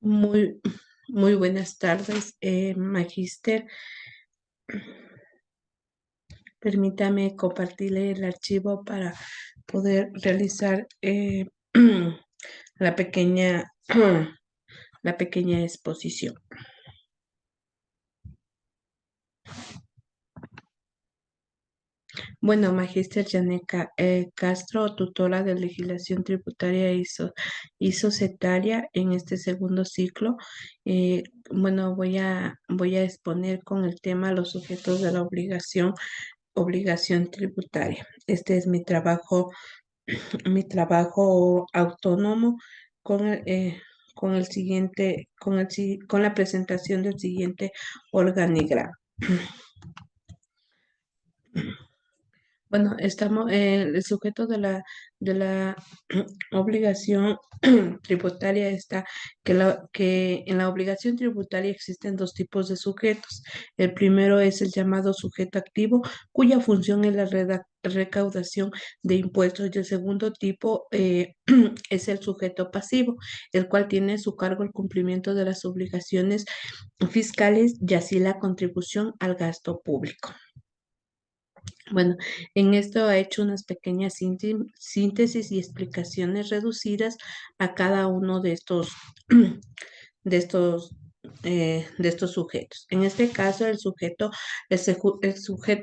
Muy, muy buenas tardes, Magíster. Permítame compartirle el archivo para poder realizar la pequeña, la pequeña exposición. Bueno, Magíster Yaneca Castro, tutora de legislación tributaria y societaria en este segundo ciclo. Bueno, voy a exponer con el tema los sujetos de la obligación tributaria. Este es mi trabajo autónomo con con la presentación del siguiente organigrama. Bueno, el sujeto de la obligación tributaria está que en la obligación tributaria existen dos tipos de sujetos. El primero es el llamado sujeto activo, cuya función es la recaudación de impuestos. Y el segundo tipo es el sujeto pasivo, el cual tiene a su cargo el cumplimiento de las obligaciones fiscales y así la contribución al gasto público. Bueno, en esto ha hecho unas pequeñas síntesis y explicaciones reducidas a cada uno de estos, de estos sujetos. En este caso, el sujeto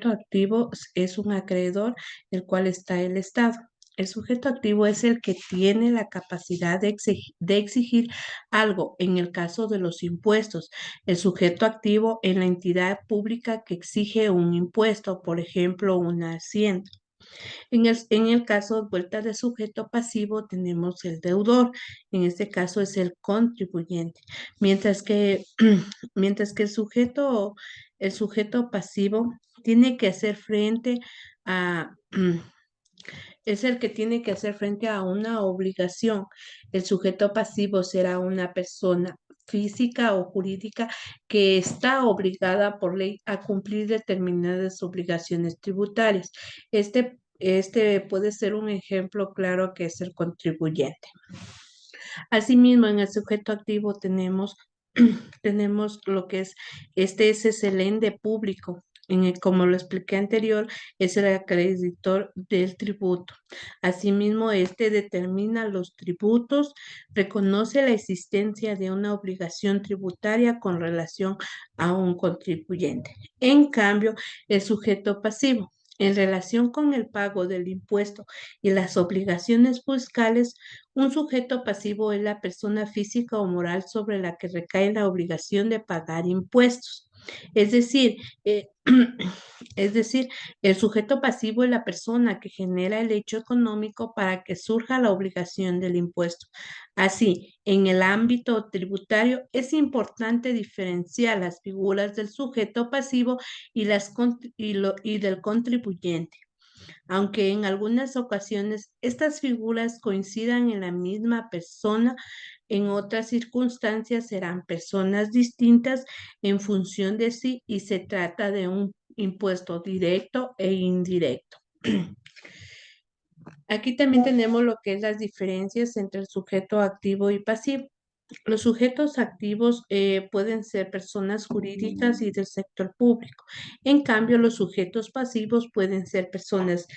activo es un acreedor, el cual está el Estado. El sujeto activo es el que tiene la capacidad de exigir algo en el caso de los impuestos. El sujeto activo en la entidad pública que exige un impuesto, por ejemplo, una hacienda. En el caso vuelta de sujeto pasivo tenemos el deudor, en este caso es el contribuyente, mientras que, mientras que el sujeto pasivo tiene que hacer frente a, es el que tiene que hacer frente a una obligación. El sujeto pasivo será una persona física o jurídica que está obligada por ley a cumplir determinadas obligaciones tributarias. Este puede ser un ejemplo claro que es el contribuyente. Asimismo, en el sujeto activo tenemos lo que es el ente público. Como lo expliqué anterior, es el acreditor del tributo. Asimismo, este determina los tributos, reconoce la existencia de una obligación tributaria con relación a un contribuyente. En cambio, el sujeto pasivo, en relación con el pago del impuesto y las obligaciones fiscales, un sujeto pasivo es la persona física o moral sobre la que recae la obligación de pagar impuestos. Es decir, es decir, el sujeto pasivo es la persona que genera el hecho económico para que surja la obligación del impuesto. Así, en el ámbito tributario es importante diferenciar las figuras del sujeto pasivo y del contribuyente. Aunque en algunas ocasiones estas figuras coincidan en la misma persona, en otras circunstancias serán personas distintas en función de sí y se trata de un impuesto directo e indirecto. Aquí también tenemos lo que es las diferencias entre el sujeto activo y pasivo. Los sujetos activos pueden ser personas jurídicas y del sector público. En cambio, los sujetos pasivos pueden ser personas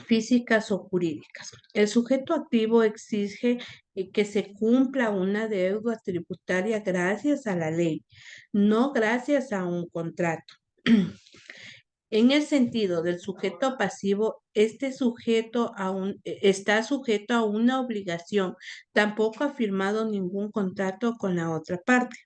físicas o jurídicas. El sujeto activo exige que se cumpla una deuda tributaria gracias a la ley, no gracias a un contrato. En el sentido del sujeto pasivo, está sujeto a una obligación, tampoco ha firmado ningún contrato con la otra parte.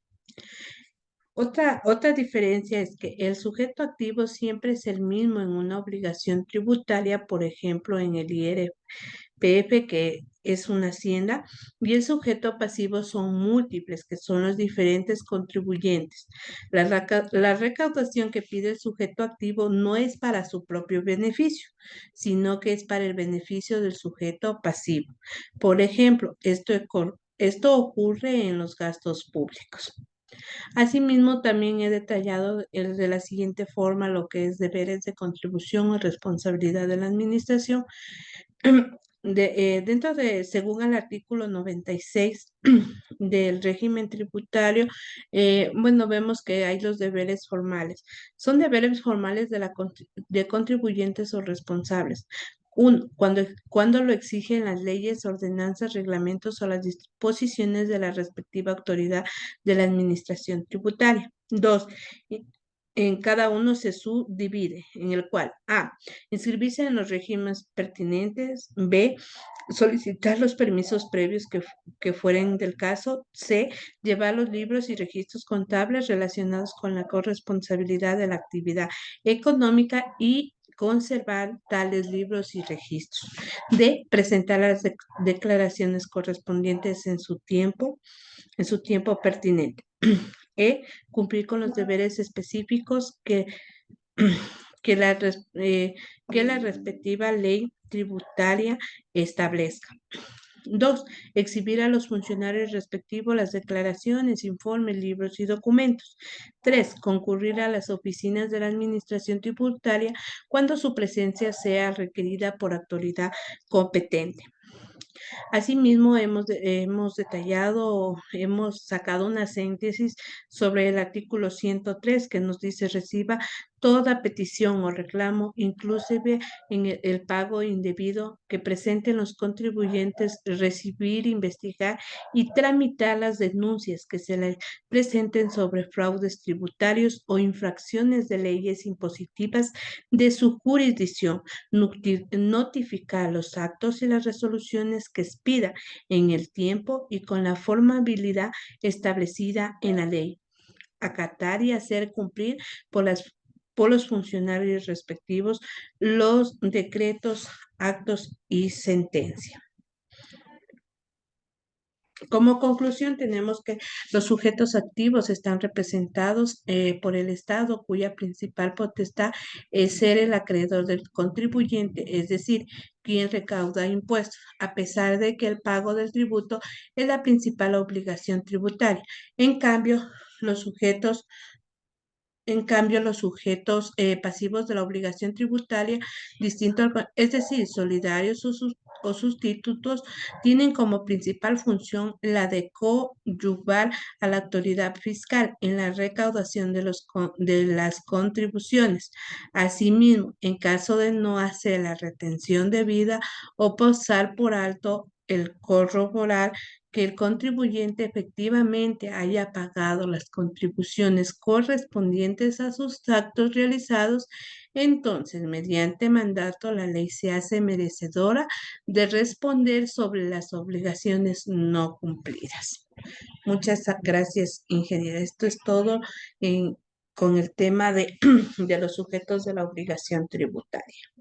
Otra diferencia es que el sujeto activo siempre es el mismo en una obligación tributaria, por ejemplo, en el IRPF, que es una hacienda, y el sujeto pasivo son múltiples, que son los diferentes contribuyentes. La recaudación que pide el sujeto activo no es para su propio beneficio, sino que es para el beneficio del sujeto pasivo. Por ejemplo, esto ocurre en los gastos públicos. Asimismo, también he detallado de la siguiente forma lo que es deberes de contribución o responsabilidad de la administración. según el artículo 96 del régimen tributario, bueno, vemos que hay los deberes formales. Son deberes formales de contribuyentes o responsables. Uno, cuando lo exigen las leyes, ordenanzas, reglamentos o las disposiciones de la respectiva autoridad de la administración tributaria. Dos, en cada uno se subdivide, en el cual A, inscribirse en los regímenes pertinentes; B, solicitar los permisos previos que fueren del caso; C, llevar los libros y registros contables relacionados con la corresponsabilidad de la actividad económica y conservar tales libros y registros; D, presentar las declaraciones correspondientes en su tiempo pertinente; E, cumplir con los deberes específicos que la, que la respectiva ley tributaria establezca. Dos, exhibir a los funcionarios respectivos las declaraciones, informes, libros y documentos. Tres, concurrir a las oficinas de la administración tributaria cuando su presencia sea requerida por autoridad competente. Asimismo, hemos detallado, hemos sacado una síntesis sobre el artículo 103 que nos dice: reciba toda petición o reclamo, inclusive en el pago indebido, que presenten los contribuyentes, recibir, investigar y tramitar las denuncias que se les presenten sobre fraudes tributarios o infracciones de leyes impositivas de su jurisdicción; notificar los actos y las resoluciones que expida en el tiempo y con la formabilidad establecida en la ley; acatar y hacer cumplir por por los funcionarios respectivos los decretos, actos y sentencia. Como conclusión, tenemos que los sujetos activos están representados por el Estado, cuya principal potestad es ser el acreedor del contribuyente, es decir, quien recauda impuestos, a pesar de que el pago del tributo es la principal obligación tributaria. En cambio, los sujetos los sujetos pasivos de la obligación tributaria, es decir, solidarios o sustitutos, tienen como principal función la de coadyuvar a la autoridad fiscal en la recaudación de las contribuciones. Asimismo, en caso de no hacer la retención debida o pasar por alto el corroborar que el contribuyente efectivamente haya pagado las contribuciones correspondientes a sus actos realizados, entonces, mediante mandato, la ley se hace merecedora de responder sobre las obligaciones no cumplidas. Muchas gracias, ingeniera. Esto es todo con el tema de los sujetos de la obligación tributaria.